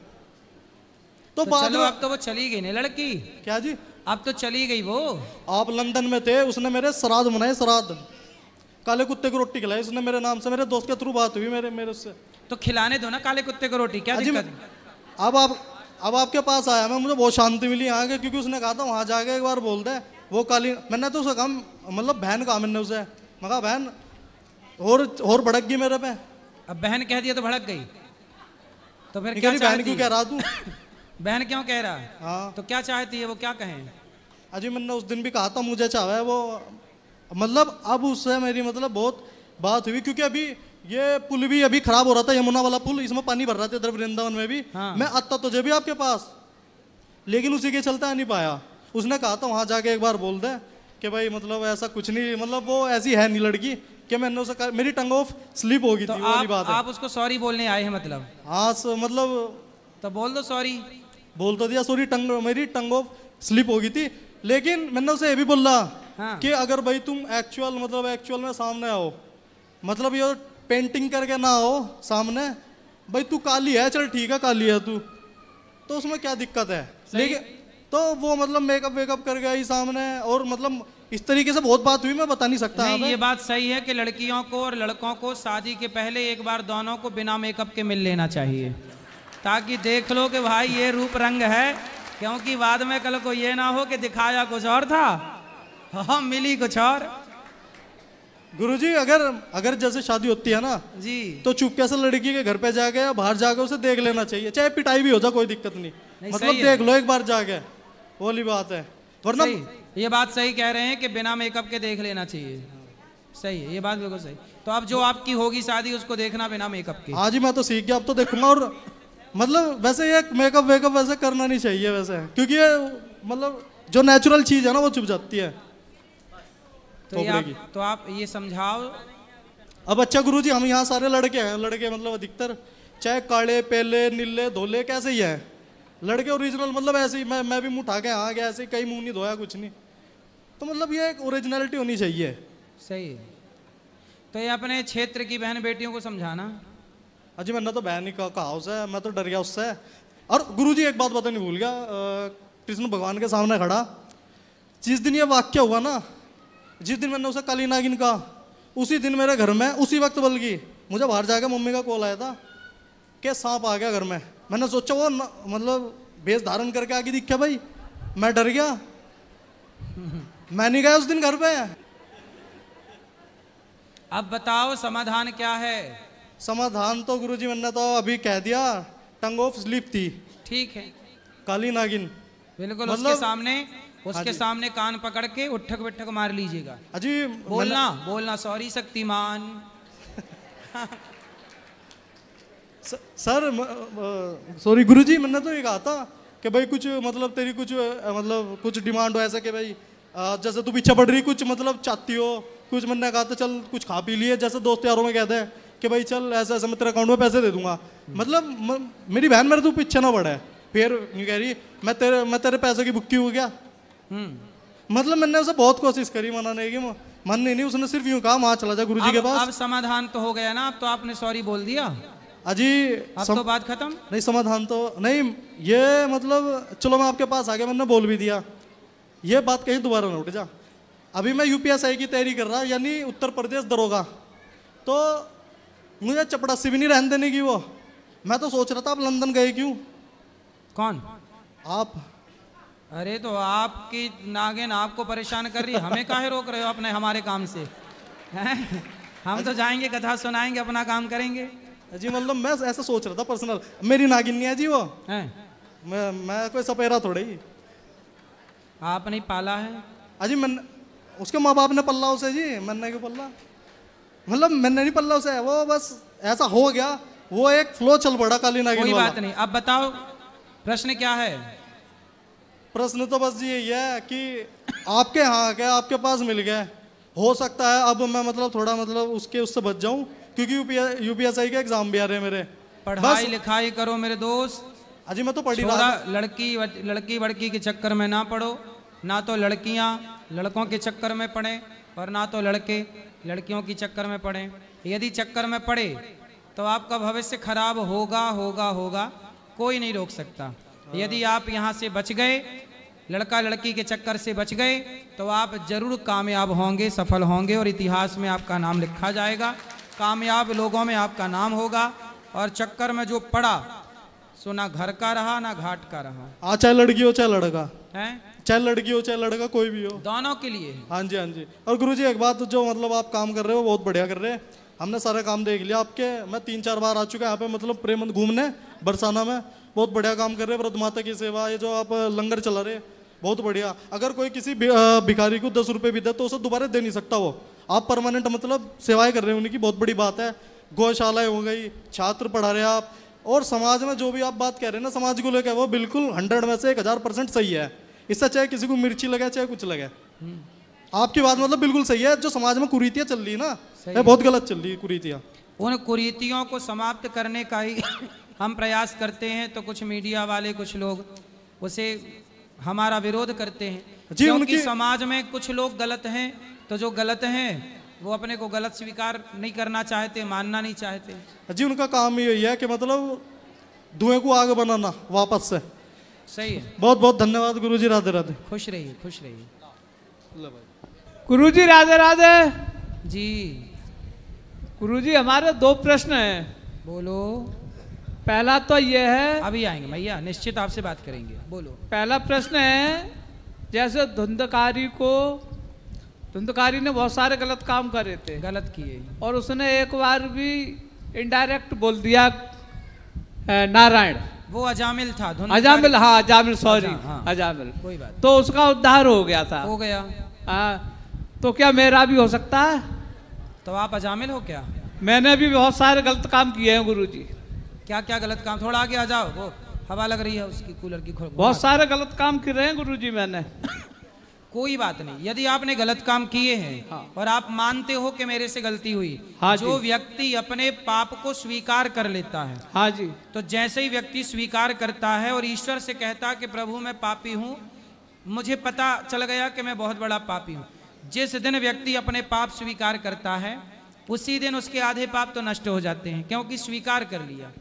तो चलो अब तो वो चली गई ना लड़की। क्या जी? अब तो चली गई वो। आप लंदन में थे, उसने मेरे श्राद्ध मनाए, श्राद्ध, काले कुत्ते को रोटी खिलाई उसने मेरे नाम से। मेरे दोस्त के थ्रू बात हुई मेरे उससे। तो खिलाने दो ना काले कुत्ते को रोटी, क्या दिक्कत है? अब अब आपके पास आया मैं, मुझे बहुत शांति मिली यहाँ के, क्योंकि उसने कहा था वहाँ जाके एक बार बोल दे वो काली। मैंने तो उसे कहा, मतलब बहन कहा मैंने उसे, मैं कहा बहन और भड़क गई मेरे पे। अब बहन कह दिया तो भड़क गई, तो फिर क्या बहन क्यों कह रहा तू? बहन क्यों कह रहा है? हाँ तो क्या चाहती है वो, क्या कहें? अजी मैंने उस दिन भी कहा था मुझे चाहे वो, मतलब अब उससे मेरी मतलब बहुत बात हुई, क्योंकि अभी ये पुल भी अभी खराब हो रहा था, यमुना वाला पुल, इसमें पानी भर रहा था इधर वृंदावन में भी। हाँ। मैं आता तो जब भी आपके पास, लेकिन उसी के चलता आ नहीं पाया। उसने कहा था वहाँ जाके एक बार बोल दे कि भाई मतलब ऐसा कुछ नहीं, मतलब वो ऐसी है नहीं लड़की कि मैंने उसे कहा, मेरी टंग ऑफ स्लिप हो गई तो थी, वो वाली बात है। आप उसको सॉरी बोलने आए हैं मतलब? हाँ मतलब तो बोल दो सॉरी। बोल तो दिया सॉरी, मेरी टंग ऑफ स्लिप हो गई थी, लेकिन मैंने उसे ये भी बोला कि अगर भाई तुम एक्चुअल में सामने आओ, मतलब ये पेंटिंग करके ना आओ सामने, भाई तू काली है, चल ठीक है काली है तू, तो उसमें क्या दिक्कत है। लेकिन तो वो मतलब मेकअप वेकअप कर गया ही सामने, और मतलब इस तरीके से बहुत बात हुई, मैं बता नहीं सकता। नहीं, ये बात सही है कि लड़कियों को और लड़कों को शादी के पहले एक बार दोनों को बिना मेकअप के मिल लेना चाहिए, ताकि देख लो कि भाई ये रूप रंग है, क्योंकि बाद में कल को ये ना हो कि दिखाया कुछ और था, हाँ मिली कुछ और। गुरुजी अगर जैसे शादी होती है ना जी, तो चुपके से लड़की के घर पे जाके या बाहर जाके उसे देख लेना चाहिए, चाहे पिटाई भी हो जाए कोई दिक्कत नहीं, मतलब देख लो एक बार जाके, वो वाली बात है। वरना ये बात सही कह रहे हैं कि बिना मेकअप के देख लेना चाहिए, सही है ये बात, बिल्कुल सही। तो अब जो आपकी होगी शादी उसको देखना बिना मेकअप के। हाँ जी मैं तो सीख गया, अब तो देखूंगा। और मतलब वैसे ये मेकअप वेकअप वैसे करना नहीं चाहिए वैसे, क्योंकि ये मतलब जो नेचुरल चीज है ना वो छुप जाती है। तो आप ये समझाओ। अब अच्छा गुरुजी हम यहाँ सारे लड़के हैं, लड़के मतलब अधिकतर चाहे काले पेले नीले धोले कैसे ही हैं, लड़के ओरिजिनल मतलब ऐसे ही, मैं भी मुँह उठा के आ गया ऐसे ही, कहीं मुँह नहीं धोया कुछ नहीं, तो मतलब ये एक ओरिजिनलिटी होनी चाहिए। सही है। तो ये अपने क्षेत्र की बहन बेटियों को समझाना। अजी मैंने तो बहन ही कहा उसे, मैं तो डर गया उससे। और गुरुजी एक बात बतानी भूल गया, कृष्ण भगवान के सामने खड़ा, जिस दिन ये वाक्य हुआ ना, जिस दिन मैंने उसे काली नागिन कहा, उसी दिन मेरे घर में उसी वक्त बल्कि मुझे बाहर जाकर मम्मी का कॉल आया था कि सांप आ गया घर में। मैंने सोचा वो मतलब भेष धारण करके आगे दिखा, भाई मैं डर गया, मैं नहीं गया उस दिन घर पे। अब बताओ समाधान क्या है? समाधान तो गुरुजी मैंने तो अभी कह दिया, टंग ऑफ स्लिप थी। ठीक है, काली नागिन बिल्कुल मतलब उसके सामने कान पकड़ के उठक बिठक मार लीजिएगा। अजी बोलना सॉरी शक्तिमान। सर सॉरी गुरुजी, मैंने तो ये कहा था कि भाई कुछ मतलब तेरी कुछ मतलब कुछ डिमांड हो ऐसा कि भाई जैसे तू पीछे पड़ रही कुछ मतलब चाहती हो कुछ। मैंने कहा था चल कुछ खा पी लिए, जैसे दोस्त यारों में कहते हैं कि भाई चल ऐसा ऐसा मैं तेरे अकाउंट में पैसे दे दूंगा, मतलब मेरी बहन मेरे तू पीछे ना पड़े। फिर यूँ कह रही मैं तेरे पैसों की बुक्की हो गया। मतलब मैंने उसे बहुत कोशिश करी मनाने की, मन नहीं, उसने सिर्फ यूं कहा वहां चला जा गुरुजी के पास। अब समाधान तो हो गया ना, अब तो आपने सॉरी बोल दिया अजी, अब तो बात खत्म। नहीं समाधान तो नहीं, ये मतलब चलो मैं आपके पास आ गया, मैंने बोल भी दिया, ये बात कहीं दोबारा ना उठ जा। अभी मैं यूपीएसआई की तैयारी कर रहा, यानी उत्तर प्रदेश दरोगा, तो मुझे चपड़ासी भी नहीं रहने देने की वो। मैं तो सोच रहा था आप लंदन गए क्यों? कौन? आप। अरे तो आपकी नागिन आपको परेशान कर रही है, हमें काहे रोक रहे हो अपने हमारे काम से? हम तो जाएंगे, कथा सुनाएंगे, अपना काम करेंगे। जी मतलब मैं ऐसा सोच रहा था पर्सनल, मेरी नागिन नहीं है जी वो है। मैं कोई सपेरा थोड़े ही। आप नहीं पाला है? अजी मैंने उसके माँ बाप ने पल्ला उसे जी, मैंने क्यों पल्ला, मतलब मैंने नहीं पल्ला उसे, वो बस ऐसा हो गया, वो एक फ्लो चल पड़ा काली नागिन कोई वाला। बात नहीं, अब बताओ प्रश्न क्या है? प्रश्न तो बस जी यही है कि आपके यहाँ गए, आपके पास मिल गए, हो सकता है अब मैं मतलब थोड़ा मतलब उससे बच जाऊं, क्योंकि यूपीएसआई के एग्जाम भी आ रहे हैं मेरे। पढ़ाई लिखाई करो मेरे दोस्त। अजी मैं तो पढ़ी रहा, लड़की वड़की के चक्कर में ना पड़ो, ना तो लड़कियां लड़कों के चक्कर में पड़े और ना तो लड़के लड़कियों के चक्कर में पड़े। यदि चक्कर में पड़े तो आपका भविष्य खराब होगा होगा होगा, कोई नहीं रोक सकता। यदि आप यहाँ से बच गए, लड़का लड़की के चक्कर से बच गए, तो आप जरूर कामयाब होंगे, सफल होंगे और इतिहास में आपका नाम लिखा जाएगा, कामयाब लोगों में आपका नाम होगा। और चक्कर में जो पड़ा सो ना घर का रहा ना घाट का रहा। हाँ, चाहे लड़की हो चाहे लड़का है, चाहे लड़की हो चाहे लड़का, कोई भी हो, दोनों के लिए। हाँ जी, हाँ जी। और गुरुजी एक बात, जो मतलब आप काम कर रहे हो बहुत बढ़िया कर रहे हैं। हमने सारा काम देख लिया आपके, मैं 3-4 बार आ चुका यहाँ पे, मतलब प्रेम घूमने बरसाना में। बहुत बढ़िया काम कर रहे हैं, व्रत माता की सेवा, ये जो आप लंगर चला रहे बहुत बढ़िया। अगर कोई किसी भिखारी को 10 रुपये भी दे तो उसे दोबारा दे नहीं सकता वो। आप परमानेंट मतलब सेवाएं कर रहे हैं उनकी, बहुत बड़ी बात है। गौशालाएं हो गई, छात्र पढ़ा रहे हैं आप, और समाज में जो भी आप बात कह रहे हैं ना समाज को लेकर, वो बिल्कुल 100 में से 1000% सही है। इससे चाहे किसी को मिर्ची लगे चाहे कुछ लगे, आपकी बात मतलब बिल्कुल सही है। जो समाज में कुरीतियां चल रही है ना, ये बहुत गलत चल रही है कुरीतियां। उन कुरीतियों को समाप्त करने का ही हम प्रयास करते हैं। तो कुछ मीडिया वाले, कुछ लोग उसे हमारा विरोध करते हैं जी, क्योंकि समाज में कुछ लोग गलत हैं, तो जो गलत हैं वो अपने को गलत स्वीकार नहीं करना चाहते, मानना नहीं चाहते। जी, उनका काम यही है कि मतलब धुएं को आग बनाना वापस से। सही है। बहुत बहुत धन्यवाद गुरुजी, राधे राधे। खुश रहिए, खुश रहिए। गुरुजी राधे राधे जी। गुरुजी हमारे 2 प्रश्न हैं। बोलो। पहला तो ये है, अभी आएंगे भैया, निश्चित आपसे बात करेंगे। बोलो। पहला प्रश्न है, जैसे धुंधकारी ने बहुत सारे गलत काम करे थे, गलत किए, और उसने एक बार भी इनडायरेक्ट बोल दिया नारायण, वो अजामिल था। अजामिल, हाँ अजामिल, सॉरी, हाँ, अजामिल, कोई बात। तो उसका उद्धार हो गया था। हो गया। तो क्या मेरा भी हो सकता है? तो आप अजामिल हो क्या? मैंने भी बहुत सारे गलत काम किए हैं गुरुजी। क्या क्या गलत काम? थोड़ा आगे आ जाओ, वो हवा लग रही है उसकी कूलर की। बहुत सारे गलत काम किए हैं गुरुजी मैंने। कोई बात नहीं, यदि आपने गलत काम किए हैं और आप मानते हो कि मेरे से गलती हुई, हाँ जो व्यक्ति अपने पाप को स्वीकार कर लेता है, हाँ जी, तो जैसे ही व्यक्ति स्वीकार करता है और ईश्वर से कहता कि प्रभु मैं पापी हूँ, मुझे पता चल गया कि मैं बहुत बड़ा पापी हूँ, जिस दिन व्यक्ति अपने पाप स्वीकार करता है उसी दिन उसके आधे पाप तो नष्ट हो जाते हैं, क्योंकि स्वीकार कर लिया।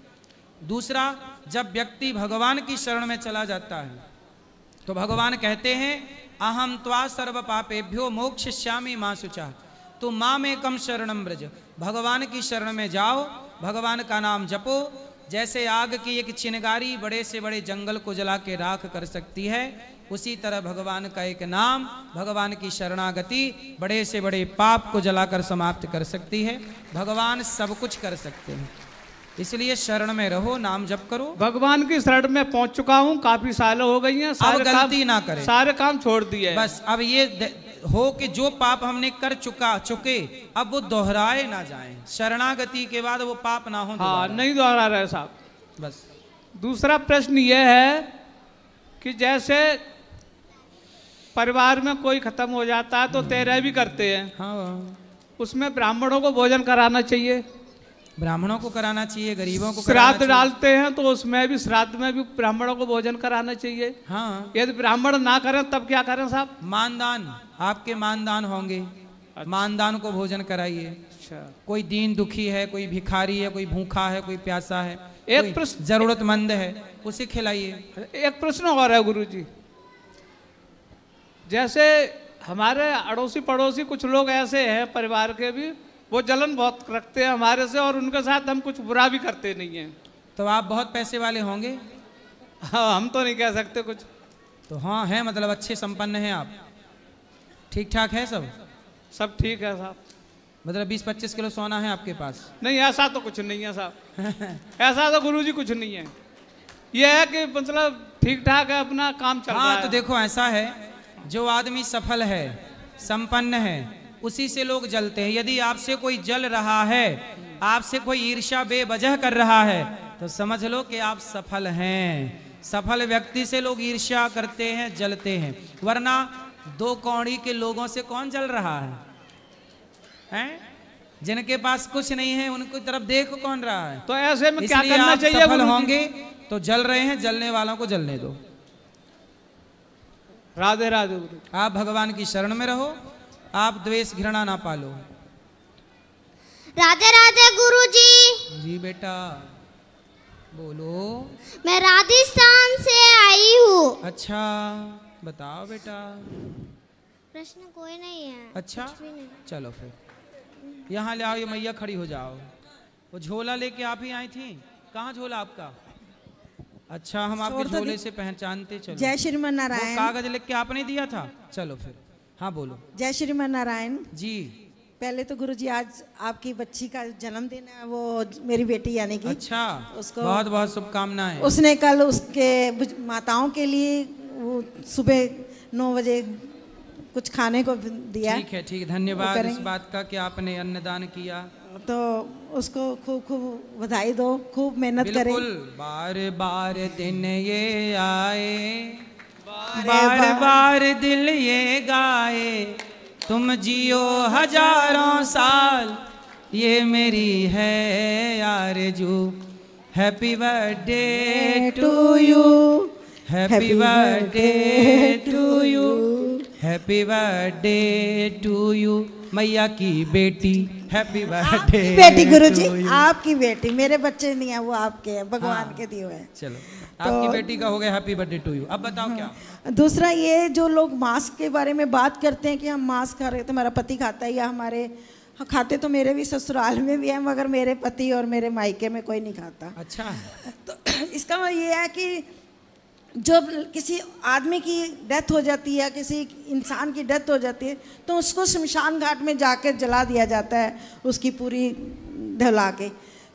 दूसरा, जब व्यक्ति भगवान की शरण में चला जाता है तो भगवान कहते हैं अहम त्वा सर्व पापेभ्यो मोक्षयिष्यामि मा शुचः, तो माँ में कम शरणम ब्रज। भगवान की शरण में जाओ, भगवान का नाम जपो। जैसे आग की एक चिनगारी बड़े से बड़े जंगल को जला के राख कर सकती है, उसी तरह भगवान का एक नाम, भगवान की शरणागति बड़े से बड़े पाप को जलाकर समाप्त कर सकती है। भगवान सब कुछ कर सकते हैं, इसलिए शरण में रहो, नाम जप करो। भगवान की शरण में पहुंच चुका हूँ, काफी साल हो गई हैं, अब गलती ना करें, सारे काम छोड़ दिए। बस अब ये हो कि जो पाप हमने कर चुके अब वो दोहराए ना जाएं, शरणागति के बाद वो पाप ना हो। हाँ, नहीं दोहरा रहे साहब। बस दूसरा प्रश्न ये है कि जैसे परिवार में कोई खत्म हो जाता है तो तेरह भी करते हैं, हाँ, उसमें ब्राह्मणों को भोजन कराना चाहिए। ब्राह्मणों को कराना चाहिए, गरीबों को श्राद्ध डालते हैं तो उसमें भी, श्राद्ध में भी ब्राह्मणों को भोजन कराना चाहिए। हाँ, यदि ब्राह्मण ना करें तब क्या करें साहब? मानदान, आपके मानदान होंगे, मानदान को भोजन कराइए। अच्छा, कोई दीन दुखी है, कोई भिखारी है, कोई भूखा है, कोई प्यासा है, एक प्रश्न, जरूरतमंद है, उसे खिलाइए। एक प्रश्न और है गुरुजी, जैसे हमारे अड़ोसी पड़ोसी कुछ लोग ऐसे हैं परिवार के भी, वो जलन बहुत रखते हैं हमारे से और उनके साथ हम कुछ बुरा भी करते नहीं हैं। तो आप बहुत पैसे वाले होंगे? हाँ, हम तो नहीं कह सकते कुछ। तो हाँ है, मतलब अच्छे संपन्न हैं आप, ठीक ठाक है सब? सब ठीक है साहब। मतलब 20-25 किलो सोना है आपके पास? नहीं, ऐसा तो कुछ नहीं है साहब। ऐसा तो गुरुजी कुछ नहीं है, यह है कि मतलब ठीक ठाक है, अपना काम चल रहा है। तो देखो ऐसा है, जो आदमी सफल है, संपन्न है, उसी से लोग जलते हैं। यदि आपसे कोई जल रहा है, आपसे कोई ईर्ष्या बेवजह कर रहा है, तो समझ लो कि आप सफल हैं। सफल व्यक्ति से लोग ईर्ष्या करते हैं, जलते हैं, वरना दो कौड़ी के लोगों से कौन जल रहा है? हैं? जिनके पास कुछ नहीं है उनकी तरफ देखो कौन रहा है। तो ऐसे में क्या करना चाहिए? सफल होंगे तो जल रहे हैं, जलने वालों को जलने दो। राधे राधे गुरु। आप भगवान की शरण में रहो, आप द्वेष घृणा ना पालो। राधे राधे गुरुजी। जी बेटा बोलो। मैं राजस्थान से आई हूँ। अच्छा बताओ बेटा। प्रश्न कोई नहीं है। अच्छा चलो फिर यहाँ ले आओ, ये मैया खड़ी हो जाओ। वो झोला लेके आप ही आई थी, कहाँ झोला आपका? अच्छा, हम आपके झोले से पहचानते। चलो, जय श्रीमान नारायण। कागज लिख के आपने दिया था? चलो फिर, हाँ बोलो। जय श्रीमान नारायण जी। पहले तो गुरुजी आज आपकी बच्ची का जन्मदिन है, वो मेरी बेटी यानी कि। अच्छा, उसको बहुत बहुत शुभकामनाएं। उसने कल उसके माताओं के लिए वो सुबह 9 बजे कुछ खाने को दिया। ठीक है, ठीक है, धन्यवाद इस बात का कि आपने अन्नदान किया। तो उसको खूब खूब बधाई दो, खूब मेहनत करे। बिल्कुल, बार बार दिन ये आए, बार बार दिल ये गाए, तुम जियो हजारों साल, ये मेरी है आरज़ू। Happy birthday to you, happy birthday to you, happy birthday to you, मैया की बेटी। हैप्पी बर्थडे बेटी गुरुजी, आपकी बेटी, मेरे बच्चे नहीं है, वो आपके हैं, भगवान के दिए हुए हैं। चलो, आपकी बेटी का हो गया हैप्पी बर्थडे टू यू। अब बताओ क्या? दूसरा ये जो लोग मास्क के बारे में बात करते हैं कि हम मास्क खा रहे थे, हमारा पति खाता है या हमारे खाते, तो मेरे भी ससुराल में भी है, मगर मेरे पति और मेरे मायके में कोई नहीं खाता। अच्छा, तो इसका ये है कि जब किसी आदमी की डेथ हो जाती है, किसी इंसान की डेथ हो जाती है, तो उसको शमशान घाट में जाकर जला दिया जाता है, उसकी पूरी धुला के।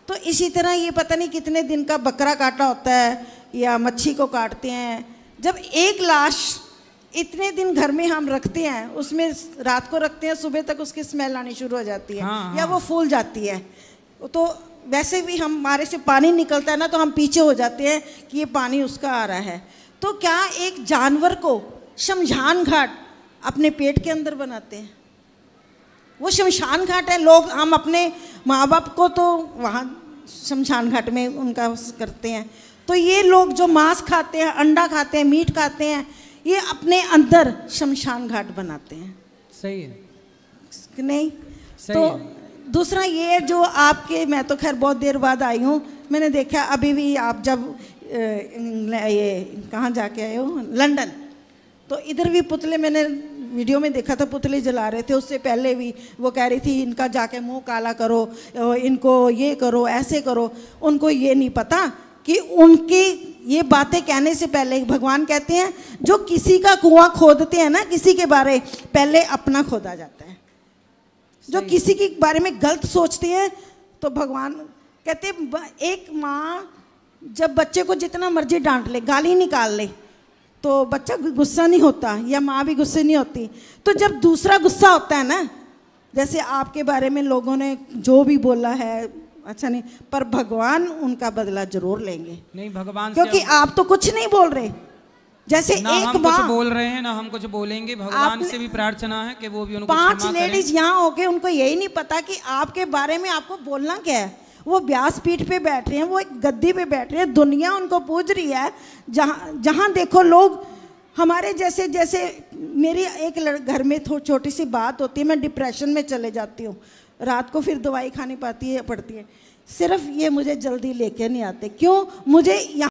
तो इसी तरह ये पता नहीं कितने दिन का बकरा काटा होता है या मच्छी को काटते हैं। जब एक लाश इतने दिन घर में हम रखते हैं, उसमें रात को रखते हैं, सुबह तक उसकी स्मेल आनी शुरू हो जाती है। हाँ, या वो फूल जाती है। तो वैसे भी हमारे से पानी निकलता है ना, तो हम पीछे हो जाते हैं कि ये पानी उसका आ रहा है। तो क्या एक जानवर को शमशान घाट अपने पेट के अंदर बनाते हैं? वो शमशान घाट है। लोग, हम अपने माँ बाप को तो वहाँ शमशान घाट में उनका करते हैं। तो ये लोग जो मांस खाते हैं, अंडा खाते हैं, मीट खाते हैं, ये अपने अंदर शमशान घाट बनाते हैं। सही है कि नहीं? सही तो है। दूसरा ये जो आपके, मैं तो खैर बहुत देर बाद आई हूँ, मैंने देखा अभी भी आप जब ये कहाँ जाके आए हो, लंदन, तो इधर भी पुतले, मैंने वीडियो में देखा था, पुतले जला रहे थे। उससे पहले भी वो कह रही थी इनका जाके मुंह काला करो, इनको ये करो, ऐसे करो। उनको ये नहीं पता कि उनकी ये बातें कहने से पहले भगवान कहते हैं जो किसी का कुआं खोदते हैं ना, किसी के बारे पहले अपना खोदा जाता है। जो किसी के बारे में गलत सोचते हैं तो भगवान कहते हैं, एक माँ जब बच्चे को जितना मर्जी डांट ले, गाली निकाल ले, तो बच्चा गुस्सा नहीं होता, या माँ भी गुस्से नहीं होती। तो जब दूसरा गुस्सा होता है ना, जैसे आपके बारे में लोगों ने जो भी बोला है अच्छा नहीं, पर भगवान उनका बदला जरूर लेंगे। नहीं, भगवान क्योंकि आप तो कुछ नहीं बोल रहे। जैसे ना एक हम कुछ बोल रहे हैं ना हम कुछ बोलेंगे। भगवान से भी प्रार्थना है कि वो भी उनको 5 क्षमा करें। लेडीज यहाँ होके उनको यही नहीं पता कि आपके बारे में आपको बोलना क्या है। वो व्यासपीठ पे बैठ रहे हैं, वो एक गद्दी पे बैठ रहे हैं, दुनिया उनको पूज रही है। जहाँ देखो लोग हमारे जैसे, जैसे मेरी एक घर में छोटी सी बात होती है, मैं डिप्रेशन में चले जाती हूँ, रात को फिर दवाई खानी पड़ती है। सिर्फ ये मुझे जल्दी लेके नहीं आते। क्यों? मुझे